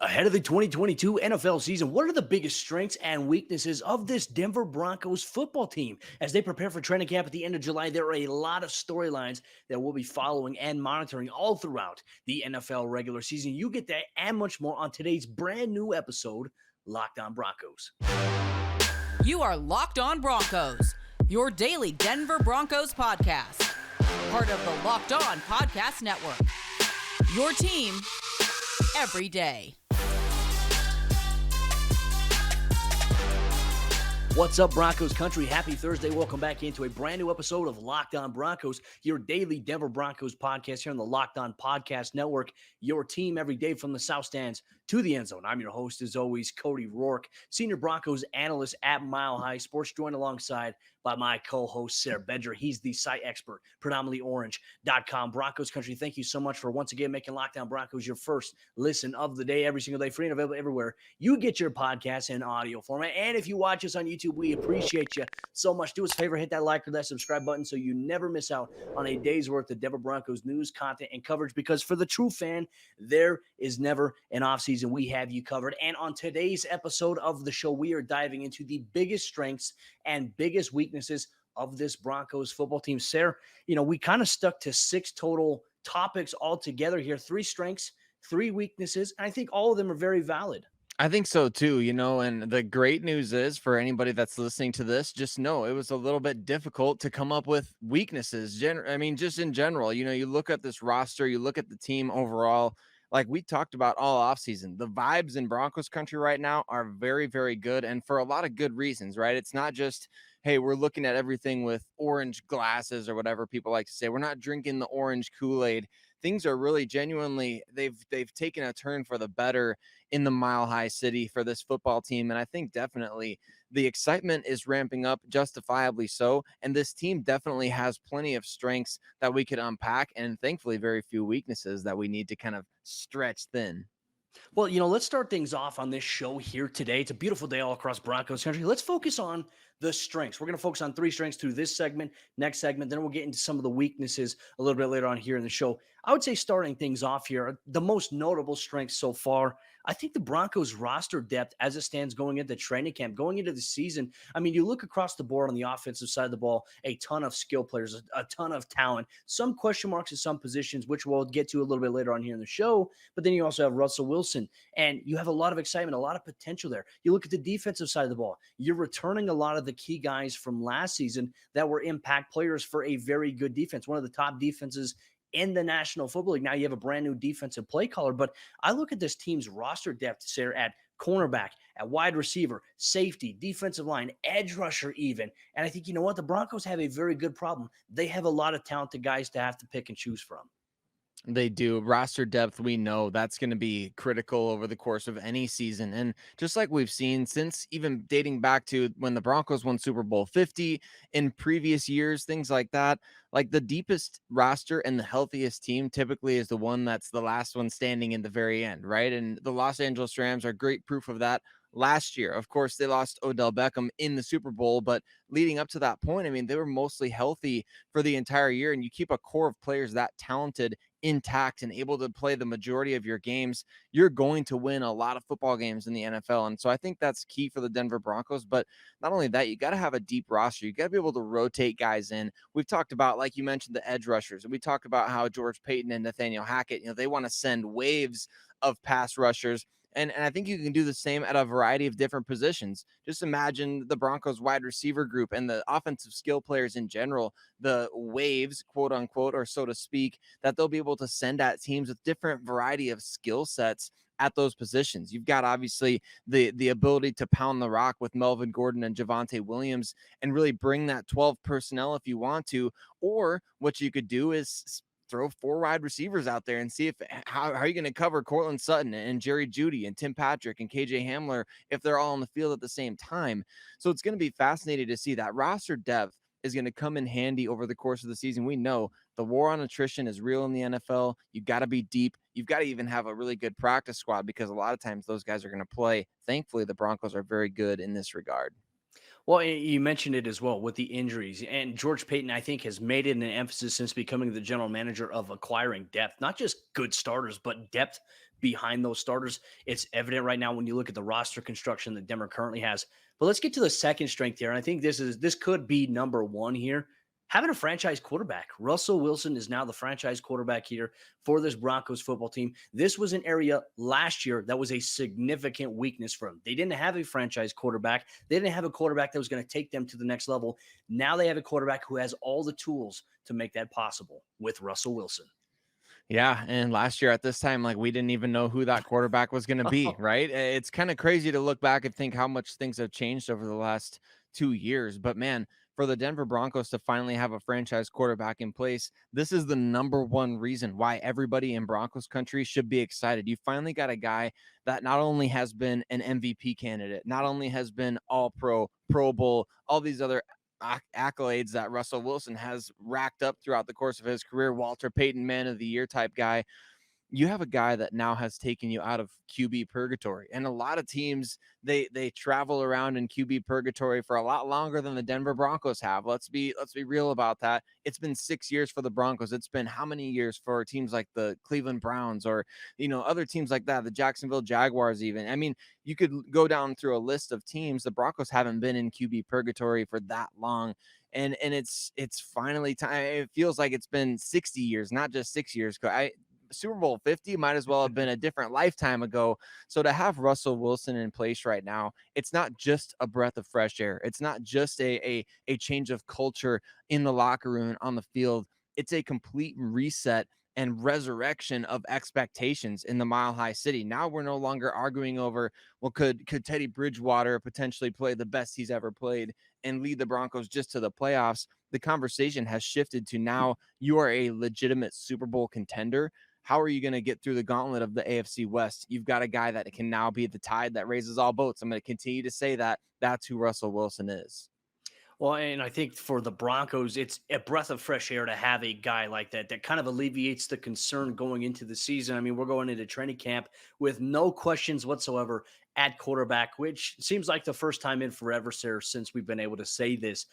Ahead of the 2022 NFL season, what are the biggest strengths and weaknesses of this Denver Broncos football team? As they prepare for training camp at the end of July, there are a lot of storylines that we'll be following and monitoring all throughout the NFL regular season. You get that and much more on today's brand new episode, Locked On Broncos. You are Locked On Broncos, your daily Denver Broncos podcast. Part of the Locked On Podcast Network. Your team every day. What's up, Broncos country? Happy Thursday. Welcome back into a brand new episode of Locked On Broncos, your daily Denver Broncos podcast here on the Locked On Podcast Network, your team every day from the South Stands to the end zone. I'm your host, as always, Cody Roark, senior Broncos analyst at Mile High Sports, joined alongside by my co-host, Sayre Bedinger. He's the site expert, predominantlyorange.com. Broncos country, thank you so much for once again making Locked On Broncos your first listen of the day, every single day, free and available everywhere you get your podcasts in audio format. And if you watch us on YouTube, we appreciate you so much. Do us a favor, hit that like or that subscribe button so you never miss out on a day's worth of Denver Broncos news, content, and coverage, because for the true fan, there is never an offseason. We have you covered. And on today's episode of the show, we are diving into the biggest strengths and biggest weaknesses of this Broncos football team. Sayre, we kind of stuck to 6 total topics altogether here, 3 strengths, 3 weaknesses. And I think all of them are very valid. I think so too, and the great news is for anybody that's listening to this, just know it was a little bit difficult to come up with weaknesses. Just in general, you look at this roster, you look at the team overall, like we talked about all offseason, the vibes in Broncos country right now are very, very good. And for a lot of good reasons, right? It's not just, hey, we're looking at everything with orange glasses or whatever people like to say. We're not drinking the orange Kool-Aid. Things are really genuinely, they've taken a turn for the better in the Mile High City for this football team. And I think definitely the excitement is ramping up, justifiably so. And this team definitely has plenty of strengths that we could unpack, and thankfully very few weaknesses that we need to kind of stretch thin. Well, let's start things off on this show here today. It's a beautiful day all across Broncos country. Let's focus on the strengths. We're going to focus on 3 strengths through this segment, next segment. Then we'll get into some of the weaknesses a little bit later on here in the show. I would say starting things off here, the most notable strengths so far, I think the Broncos roster depth as it stands going into training camp, going into the season. I mean, you look across the board on the offensive side of the ball, a ton of skill players, a ton of talent, some question marks at some positions, which we'll get to a little bit later on here in the show. But then you also have Russell Wilson, and you have a lot of excitement, a lot of potential there. You look at the defensive side of the ball, you're returning a lot of the key guys from last season that were impact players for a very good defense, one of the top defenses in the National Football League. Now you have a brand new defensive play caller, but I look at this team's roster depth, Sayre, at cornerback, at wide receiver, safety, defensive line, edge rusher even. And I think, you know what? The Broncos have a very good problem. They have a lot of talented guys to have to pick and choose from. They do. Roster depth, we know that's going to be critical over the course of any season. And just like we've seen since even dating back to when the Broncos won Super Bowl 50 in previous years, things like that, like the deepest roster and the healthiest team typically is the one that's the last one standing in the very end, right? And the Los Angeles Rams are great proof of that. Last year, of course, they lost Odell Beckham in the Super Bowl, but leading up to that point, I mean, they were mostly healthy for the entire year. And you keep a core of players that talented intact and able to play the majority of your games, you're going to win a lot of football games in the NFL. And so I think that's key for the Denver Broncos. But not only that, you got to have a deep roster. You got to be able to rotate guys in. We've talked about, like you mentioned, the edge rushers. And we talked about how George Paton and Nathaniel Hackett, they want to send waves of pass rushers. And I think you can do the same at a variety of different positions. Just imagine the Broncos wide receiver group and the offensive skill players in general, the waves, quote unquote, or so to speak, that they'll be able to send at teams with different variety of skill sets at those positions. You've got obviously the ability to pound the rock with Melvin Gordon and Javonte Williams and really bring that 12 personnel if you want to. Or what you could do is throw 4 wide receivers out there and see if how are you going to cover Cortland Sutton and Jerry Jeudy and Tim Patrick and KJ Hamler if they're all on the field at the same time. So it's going to be fascinating to see. That roster depth is going to come in handy over the course of the season. We know the war on attrition is real in the NFL. You've got to be deep. You've got to even have a really good practice squad because a lot of times those guys are going to play. Thankfully, the Broncos are very good in this regard. Well, you mentioned it as well with the injuries. And George Paton, I think, has made it an emphasis since becoming the general manager of acquiring depth, not just good starters, but depth behind those starters. It's evident right now when you look at the roster construction that Denver currently has. But let's get to the second strength here. And I think this could be number one here. Having a franchise quarterback. Russell Wilson is now the franchise quarterback here for this Broncos football team. This was an area last year that was a significant weakness for them. They didn't have a franchise quarterback. They didn't have a quarterback that was going to take them to the next level. Now they have a quarterback who has all the tools to make that possible with Russell Wilson. Yeah, and last year at this time, like, we didn't even know who that quarterback was going to be, right? It's kind of crazy to look back and think how much things have changed over the last 2 years. But man, for the Denver Broncos to finally have a franchise quarterback in place, this is the number one reason why everybody in Broncos country should be excited. You finally got a guy that not only has been an MVP candidate, not only has been All Pro, Pro Bowl, all these other accolades that Russell Wilson has racked up throughout the course of his career, Walter Payton Man of the Year type guy. You have a guy that now has taken you out of QB purgatory. And a lot of teams, they travel around in QB purgatory for a lot longer than the Denver Broncos have. Let's be real about that. It's been 6 years for the Broncos. It's been how many years for teams like the Cleveland Browns or, other teams like that, the Jacksonville Jaguars even. I mean, you could go down through a list of teams. The Broncos haven't been in QB purgatory for that long. And it's finally time. It feels like it's been 60 years, not just 6 years. Super Bowl 50 might as well have been a different lifetime ago. So to have Russell Wilson in place right now, it's not just a breath of fresh air. It's not just a change of culture in the locker room and on the field. It's a complete reset and resurrection of expectations in the Mile High City. Now we're no longer arguing over, well, could Teddy Bridgewater potentially play the best he's ever played and lead the Broncos just to the playoffs? The conversation has shifted to now you are a legitimate Super Bowl contender. How are you going to get through the gauntlet of the AFC West? You've got a guy that can now be the tide that raises all boats. I'm going to continue to say that. That's who Russell Wilson is. Well, and I think for the Broncos, it's a breath of fresh air to have a guy like that kind of alleviates the concern going into the season. I mean, we're going into training camp with no questions whatsoever at quarterback, which seems like the first time in forever, Sayre, since we've been able to say this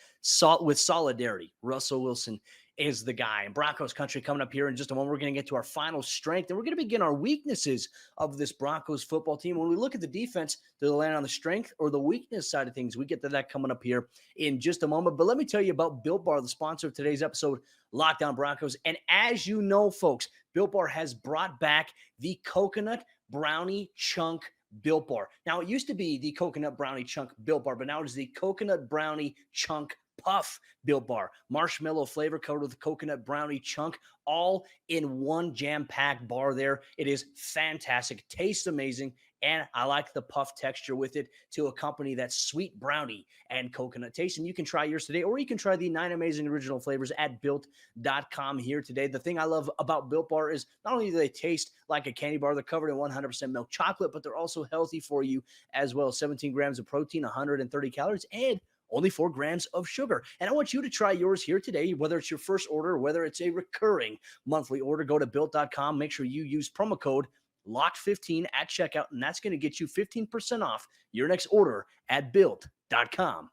with solidarity. Russell Wilson is the guy. And Broncos country coming up here in just a moment. We're going to get to our final strength, and we're going to begin our weaknesses of this Broncos football team. When we look at the defense, do they land on the strength or the weakness side of things? We get to that coming up here in just a moment. But let me tell you about Built Bar, the sponsor of today's episode, Locked On Broncos. And as you know, folks, Built Bar has brought back the coconut brownie chunk Built Bar. Now, it used to be the coconut brownie chunk Built Bar, but now it is the coconut brownie chunk puff Built Bar. Marshmallow flavor coated with coconut brownie chunk, all in one jam-packed bar there. It is fantastic. Tastes amazing. And I like the puff texture with it to accompany that sweet brownie and coconut taste. And you can try yours today, or you can try the 9 amazing original flavors at built.com here today. The thing I love about Built Bar is not only do they taste like a candy bar, they're covered in 100% milk chocolate, but they're also healthy for you as well. 17 grams of protein, 130 calories, and only 4 grams of sugar. And I want you to try yours here today, whether it's your first order or whether it's a recurring monthly order. Go to built.com. Make sure you use promo code LOCKED15 at checkout, and that's going to get you 15% off your next order at built.com.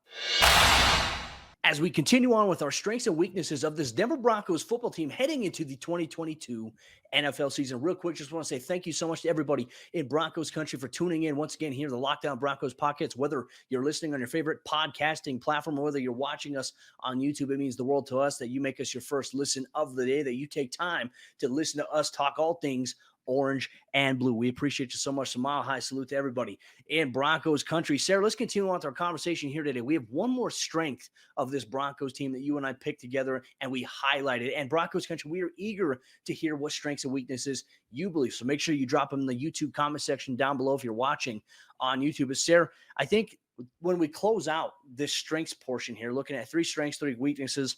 As we continue on with our strengths and weaknesses of this Denver Broncos football team heading into the 2022 NFL season, real quick, just want to say thank you so much to everybody in Broncos country for tuning in once again here to the Locked On Broncos podcast. Whether you're listening on your favorite podcasting platform or whether you're watching us on YouTube, it means the world to us that you make us your first listen of the day, that you take time to listen to us talk all things orange and blue. We appreciate you so much. So mile high salute to everybody in Broncos country. Sayre, let's continue on with our conversation here today. We have one more strength of this Broncos team that you and I picked together and we highlighted. And Broncos country, we are eager to hear what strengths and weaknesses you believe. So make sure you drop them in the YouTube comment section down below if you're watching on YouTube. But Sayre, I think when we close out this strengths portion here, looking at 3 strengths, 3 weaknesses,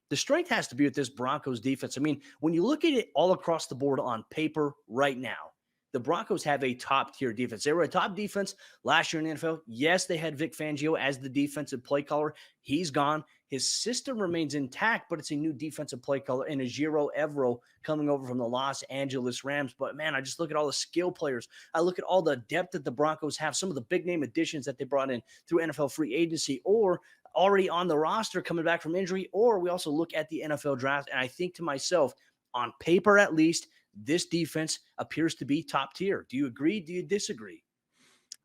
the strength has to be with this Broncos defense. I mean, when you look at it all across the board on paper right now, the Broncos have a top-tier defense. They were a top defense last year in the NFL. Yes, they had Vic Fangio as the defensive play caller. He's gone. His system remains intact, but it's a new defensive play caller and Ejiro Evero coming over from the Los Angeles Rams. But, man, I just look at all the skill players. I look at all the depth that the Broncos have, some of the big-name additions that they brought in through NFL free agency or already on the roster coming back from injury, or we also look at the NFL draft, and I think to myself, on paper at least, this defense appears to be top tier. Do you agree? Do you disagree?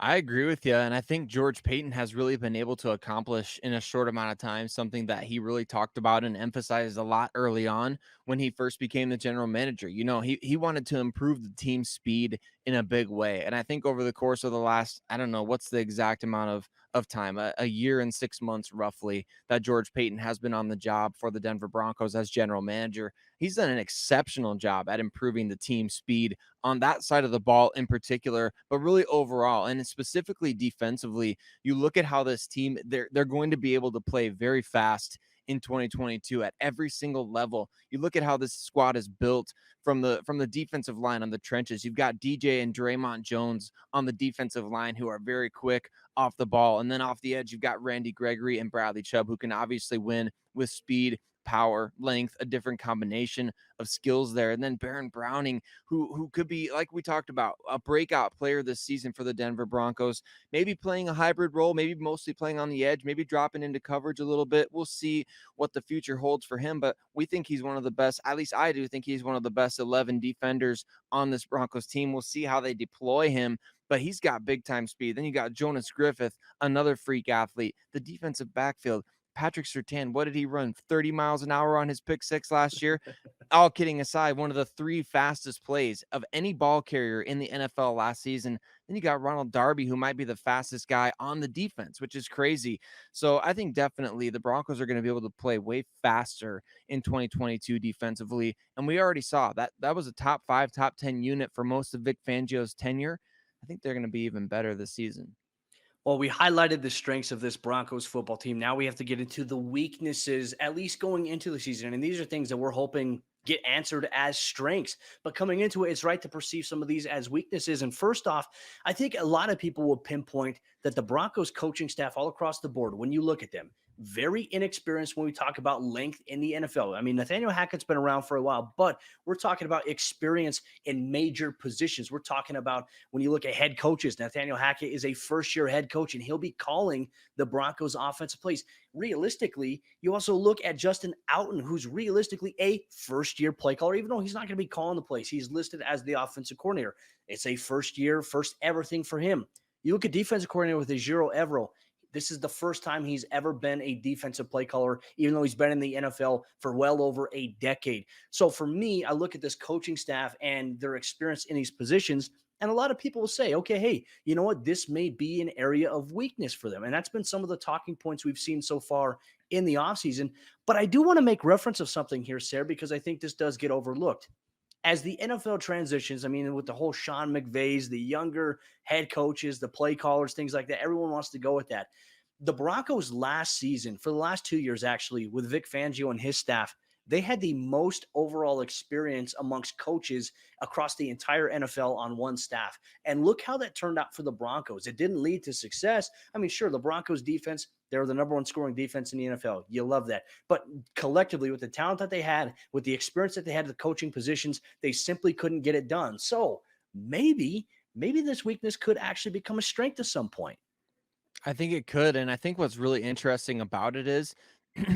I agree with you. And I think George Payton has really been able to accomplish in a short amount of time something that he really talked about and emphasized a lot early on when he first became the general manager. You know, he wanted to improve the team's speed in a big way. And I think over the course of the last, I don't know, what's the exact amount of time, a year and 6 months roughly, that George Payton has been on the job for the Denver Broncos as general manager. He's done an exceptional job at improving the team's speed on that side of the ball in particular, but really overall, and specifically defensively. You look at how this team, they're going to be able to play very fast in 2022 at every single level. You look at how this squad is built from the defensive line on the trenches. You've got DJ and Draymond Jones on the defensive line who are very quick off the ball, and then off the edge you've got Randy Gregory and Bradley Chubb who can obviously win with speed, power, length, a different combination of skills there. And then Baron Browning, who could be, like we talked about, a breakout player this season for the Denver Broncos, maybe playing a hybrid role, maybe mostly playing on the edge, maybe dropping into coverage a little bit. We'll see what the future holds for him, but we think he's one of the best, at least I do think he's one of the best 11 defenders on this Broncos team. We'll see how they deploy him, but he's got big time speed. Then you got Jonas Griffith, another freak athlete. The defensive backfield, Patrick Surtain, what did he run? 30 miles an hour on his pick six last year? All kidding aside, one of the 3 fastest plays of any ball carrier in the NFL last season. Then you got Ronald Darby, who might be the fastest guy on the defense, which is crazy. So I think definitely the Broncos are going to be able to play way faster in 2022 defensively. And we already saw that was a top 5, top 10 unit for most of Vic Fangio's tenure. I think they're going to be even better this season. Well, we highlighted the strengths of this Broncos football team. Now we have to get into the weaknesses, at least going into the season. And these are things that we're hoping get answered as strengths. But coming into it, it's right to perceive some of these as weaknesses. And first off, I think a lot of people will pinpoint that the Broncos coaching staff all across the board, when you look at them, very inexperienced when we talk about length in the NFL. I mean, Nathaniel Hackett's been around for a while, but we're talking about experience in major positions. We're talking about when you look at head coaches, Nathaniel Hackett is a first-year head coach, and he'll be calling the Broncos offensive plays. Realistically, you also look at Justin Outen, who's realistically a first-year play caller, even though he's not going to be calling the plays. He's listed as the offensive coordinator. It's a first-year, first ever thing for him. You look at defensive coordinator with Ejiro Evero. This is the first time he's ever been a defensive play caller, even though he's been in the NFL for well over a decade. So for me, I look at this coaching staff and their experience in these positions, and a lot of people will say, okay, hey, you know what? This may be an area of weakness for them. And that's been some of the talking points we've seen so far in the offseason. But I do want to make reference of something here, Sayre, because I think this does get overlooked. As the NFL transitions, I mean, with the whole Sean McVays, the younger head coaches, the play callers, things like that, everyone wants to go with that. The Broncos last season, for the last 2 years, actually, with Vic Fangio and his staff, they had the most overall experience amongst coaches across the entire NFL on one staff. And look how that turned out for the Broncos. It didn't lead to success. I mean, sure, the Broncos defense, they're the number 1 scoring defense in the NFL. You love that. But collectively, with the talent that they had, with the experience that they had at the coaching positions, they simply couldn't get it done. So maybe this weakness could actually become a strength at some point. I think it could. And I think what's really interesting about it is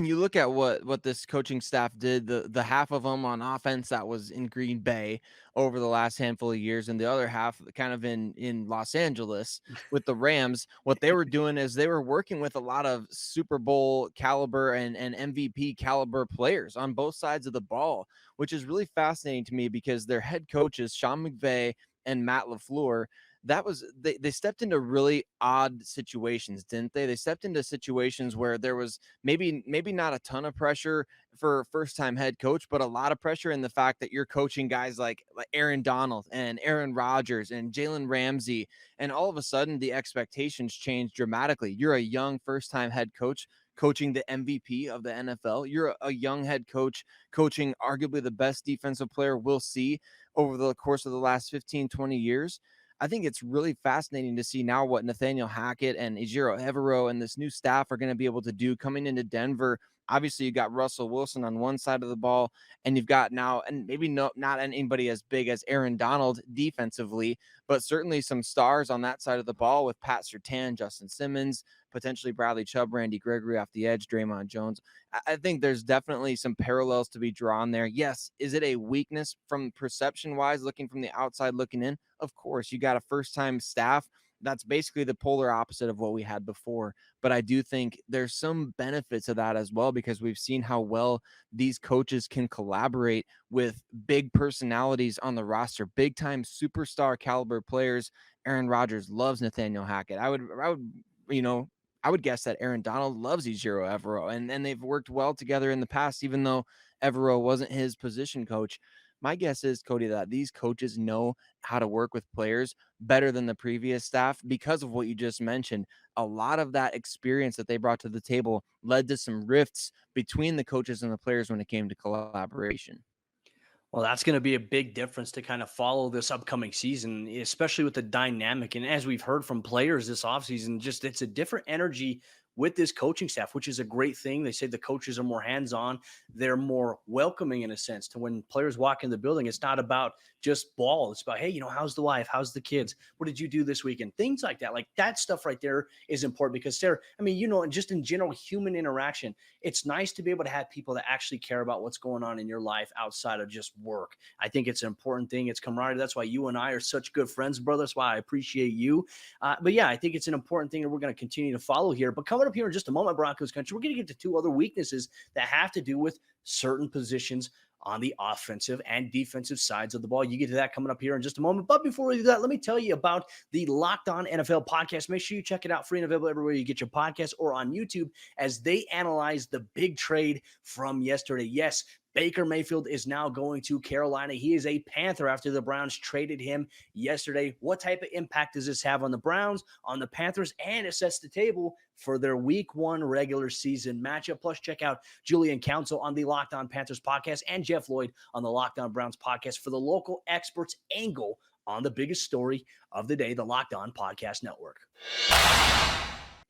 you look at what this coaching staff did, the half of them on offense that was in Green Bay over the last handful of years, and the other half kind of in Los Angeles with the Rams. What they were doing is they were working with a lot of Super Bowl caliber and MVP caliber players on both sides of the ball, which is really fascinating to me because their head coaches, Sean McVay and Matt LaFleur, that was they stepped into really odd situations, didn't they? They stepped into situations where there was maybe not a ton of pressure for a first-time head coach, but a lot of pressure in the fact that you're coaching guys like Aaron Donald and Aaron Rodgers and Jalen Ramsey, and all of a sudden the expectations change dramatically. You're a young first-time head coach coaching the MVP of the NFL. You're a young head coach coaching arguably the best defensive player we'll see over the course of the last 15, 20 years. I think it's really fascinating to see now what Nathaniel Hackett and Ejiro Evero and this new staff are going to be able to do coming into Denver Obviously, you got Russell Wilson on one side of the ball, and you've got now, and maybe not anybody as big as Aaron Donald defensively, but certainly some stars on that side of the ball with Pat Surtain, Justin Simmons, potentially Bradley Chubb, Randy Gregory off the edge, Draymond Jones. I think there's definitely some parallels to be drawn there. Yes, is it a weakness from perception wise, looking from the outside looking in? Of course, you got a first time staff. That's basically the polar opposite of what we had before. But I do think there's some benefits of that as well, because we've seen how well these coaches can collaborate with big personalities on the roster, big time superstar caliber players. Aaron Rodgers loves Nathaniel Hackett. You know, I would guess that Aaron Donald loves Ejiro Evero, and they've worked well together in the past, even though Evero wasn't his position coach. My guess is, Cody, that these coaches know how to work with players better than the previous staff because of what you just mentioned. A lot of that experience that they brought to the table led to some rifts between the coaches and the players when it came to collaboration. Well, that's going to be a big difference to kind of follow this upcoming season, especially with the dynamic. And as we've heard from players this offseason, just it's a different energy with this coaching staff, which is a great thing. They say the coaches are more hands-on. They're more welcoming in a sense to when players walk in the building. It's not about just ball. It's about, hey, how's the wife? How's the kids? What did you do this weekend? Things like that. Like that stuff right there is important because Sayre, I mean, and just in general human interaction, it's nice to be able to have people that actually care about what's going on in your life outside of just work. I think it's an important thing. It's camaraderie. That's why you and I are such good friends, brother. That's why I appreciate you. But yeah, I think it's an important thing that we're going to continue to follow here. But coming up here in just a moment, Broncos country, we're going to get to two other weaknesses that have to do with certain positions on the offensive and defensive sides of the ball. You get to that coming up here in just a moment. But before we do that, let me tell you about the Locked On NFL podcast. Make sure you check it out free and available everywhere you get your podcast or on YouTube as they analyze the big trade from yesterday. Yes, Baker Mayfield is now going to Carolina. He is a Panther after the Browns traded him yesterday. What type of impact does this have on the Browns, on the Panthers, and it sets the table for their week 1 regular season matchup. Plus, check out Julian Council on the Locked On Panthers podcast and Jeff Lloyd on the Locked On Browns podcast for the local experts' angle on the biggest story of the day, the Locked On Podcast Network.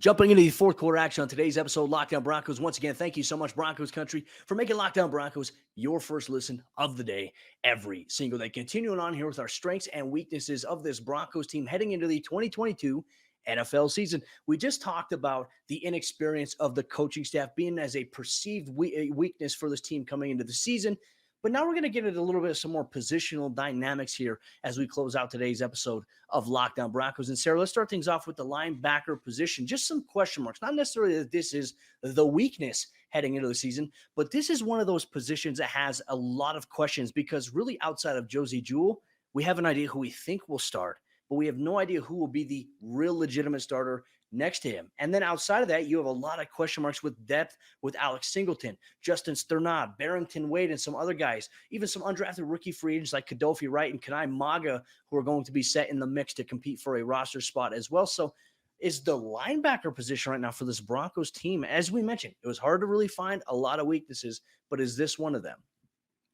Jumping into the fourth quarter action on today's episode, Locked On Broncos. Once again, thank you so much, Broncos country, for making Locked On Broncos your first listen of the day every single day. Continuing on here with our strengths and weaknesses of this Broncos team heading into the 2022 NFL season. We just talked about the inexperience of the coaching staff being as a perceived weakness for this team coming into the season. But now we're going to get into a little bit of some more positional dynamics here as we close out today's episode of Locked On Broncos. And Sayre, let's start things off with the linebacker position. Just some question marks. Not necessarily that this is the weakness heading into the season, but this is one of those positions that has a lot of questions because really outside of Josie Jewell, we have an idea who we think will start, but we have no idea who will be the real legitimate starter next to him. And then outside of that, you have a lot of question marks with depth with Alex Singleton, Justin Sternad, Barrington Wade, and some other guys, even some undrafted rookie free agents like Kadofi Wright and Kanai Maga, who are going to be set in the mix to compete for a roster spot as well. So is the linebacker position right now for this Broncos team, as we mentioned, it was hard to really find a lot of weaknesses, but is this one of them?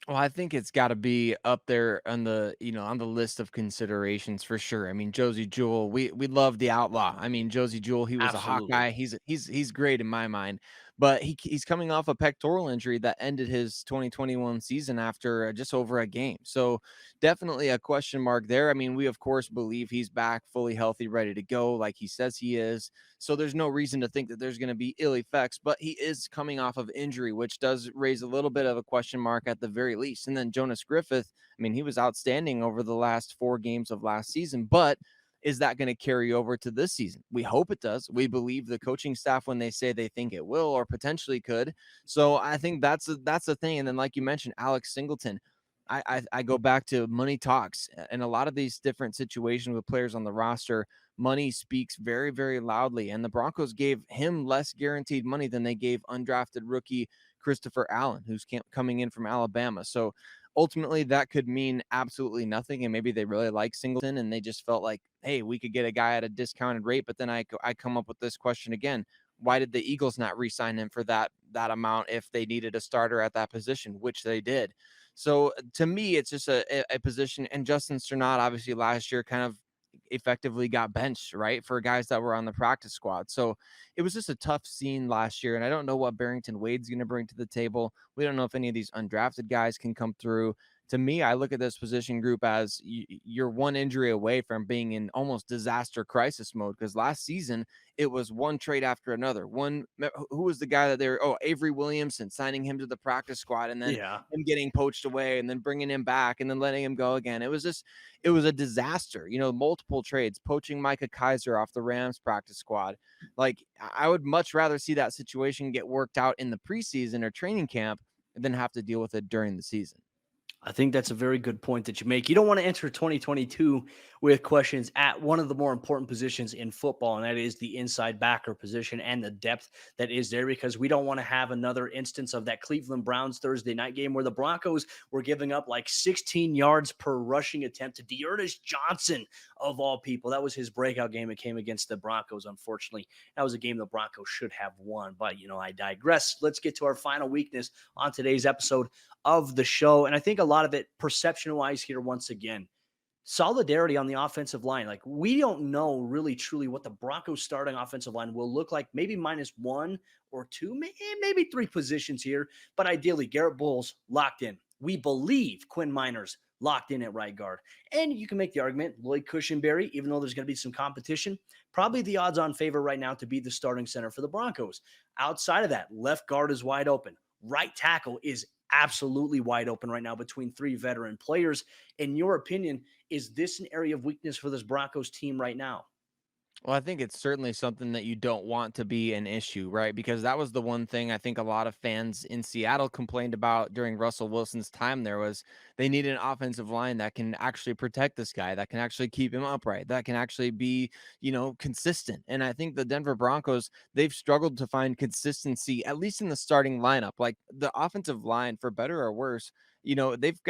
Well, I think it's got to be up there on the, on the list of considerations for sure. I mean, Josie Jewell, we love the outlaw. I mean, Josie Jewell, he was a Absolutely. Hawkeye. He's great in my mind, but he's coming off a pectoral injury that ended his 2021 season after just over a game. So definitely a question mark there. I mean, we of course believe he's back fully healthy, ready to go, like he says he is. So there's no reason to think that there's going to be ill effects, but he is coming off of injury, which does raise a little bit of a question mark at the very least. And then Jonas Griffith, I mean, he was outstanding over the last 4 games of last season, but is that going to carry over to this season? We hope it does. We believe the coaching staff when they say they think it will or potentially could. So I think that's the thing. And then, like you mentioned, Alex Singleton, I go back to money talks and a lot of these different situations with players on the roster. Money speaks very, very loudly, and the Broncos gave him less guaranteed money than they gave undrafted rookie Christopher Allen, who's coming in from Alabama. So ultimately, that could mean absolutely nothing, and maybe they really like Singleton, and they just felt like, hey, we could get a guy at a discounted rate. But then I come up with this question again: why did the Eagles not re-sign him for that amount if they needed a starter at that position, which they did? So to me, it's just a position. And Justin Sternad, obviously last year, kind of effectively got benched, right, for guys that were on the practice squad. So it was just a tough scene last year. And I don't know what Barrington Wade's going to bring to the table. We don't know if any of these undrafted guys can come through. To me, I look at this position group as you're one injury away from being in almost disaster crisis mode, because last season it was one trade after another. Who was the guy that they were? Oh, Avery Williamson, signing him to the practice squad, and then Yeah. him getting poached away, and then bringing him back, and then letting him go again. It was a disaster. Multiple trades, poaching Micah Kaiser off the Rams practice squad. Like, I would much rather see that situation get worked out in the preseason or training camp than have to deal with it during the season. I think that's a very good point that you make. You don't want to enter 2022 with questions at one of the more important positions in football, and that is the inside backer position and the depth that is there, because we don't want to have another instance of that Cleveland Browns Thursday night game where the Broncos were giving up like 16 yards per rushing attempt to Dearness Johnson, of all people. That was his breakout game. It came against the Broncos, unfortunately. That was a game the Broncos should have won, but, I digress. Let's get to our final weakness on today's episode of the show. And I think a lot of it perception wise here, once again, solidarity on the offensive line. Like, we don't know really truly what the Broncos starting offensive line will look like. Maybe minus one or two, maybe three positions here, but ideally Garrett Bowles locked in. We believe Quinn Miners locked in at right guard. And you can make the argument Lloyd Cushenberry, even though there's going to be some competition, probably the odds on favor right now to be the starting center for the Broncos. Outside of that, left guard is wide open. Right tackle is absolutely wide open right now between three veteran players. In your opinion, is this an area of weakness for this Broncos team right now? Well, I think it's certainly something that you don't want to be an issue, right? Because that was the one thing I think a lot of fans in Seattle complained about during Russell Wilson's time there was they needed an offensive line that can actually protect this guy, that can actually keep him upright, that can actually be, consistent. And I think the Denver Broncos, they've struggled to find consistency, at least in the starting lineup. Like, the offensive line, for better or worse, they've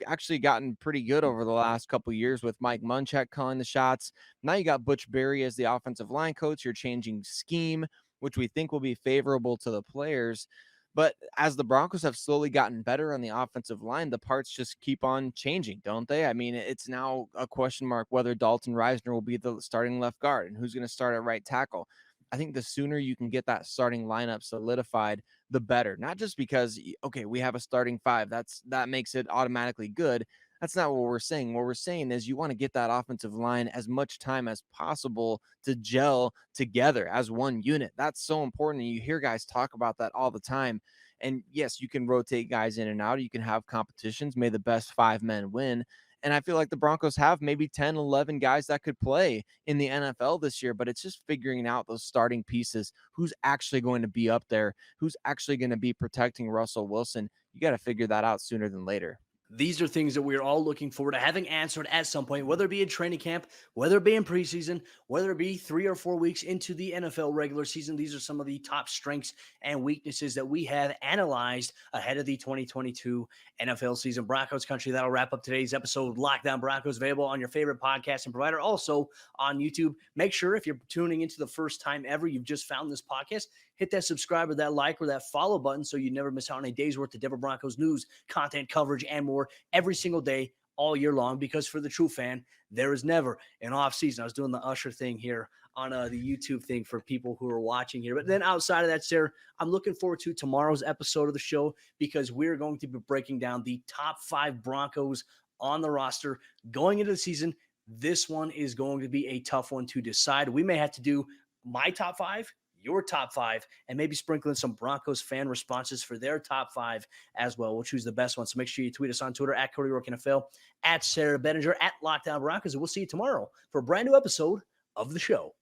actually gotten pretty good over the last couple of years with Mike Munchak calling the shots. Now you got Butch Berry as the offensive line coach. You're changing scheme, which we think will be favorable to the players. But as the Broncos have slowly gotten better on the offensive line, the parts just keep on changing, don't they? I mean, it's now a question mark whether Dalton Reisner will be the starting left guard and who's going to start at right tackle. I think the sooner you can get that starting lineup solidified, the better. Not just because, okay, we have a starting five. That makes it automatically good. That's not what we're saying. What we're saying is you want to get that offensive line as much time as possible to gel together as one unit. That's so important. And you hear guys talk about that all the time. And yes, you can rotate guys in and out. You can have competitions. May the best five men win. And I feel like the Broncos have maybe 10, 11 guys that could play in the NFL this year, but it's just figuring out those starting pieces. Who's actually going to be up there? Who's actually going to be protecting Russell Wilson? You got to figure that out sooner than later. These are things that we're all looking forward to having answered at some point, whether it be in training camp, whether it be in preseason, whether it be 3 or 4 weeks into the NFL regular season. These are some of the top strengths and weaknesses that we have analyzed ahead of the 2022 NFL season. Broncos country, that'll wrap up today's episode of Lockdown Broncos, available on your favorite podcasting provider, also on YouTube. Make sure, if you're tuning into the first time ever, you've just found this podcast, hit that subscribe or that like or that follow button so you never miss out on a day's worth of Denver Broncos news, content, coverage, and more every single day, all year long, because for the true fan, there is never an off season. I was doing the Usher thing here on the YouTube thing for people who are watching here. But then outside of that, Sayre, I'm looking forward to tomorrow's episode of the show, because we're going to be breaking down the top 5 Broncos on the roster going into the season. This one is going to be a tough one to decide. We may have to do my top 5, your top 5, and maybe sprinkle in some Broncos fan responses for their top 5 as well. We'll choose the best one. So make sure you tweet us on Twitter at Cody Roark NFL, at Sayre Bedinger, at Lockdown Broncos, and we'll see you tomorrow for a brand new episode of the show.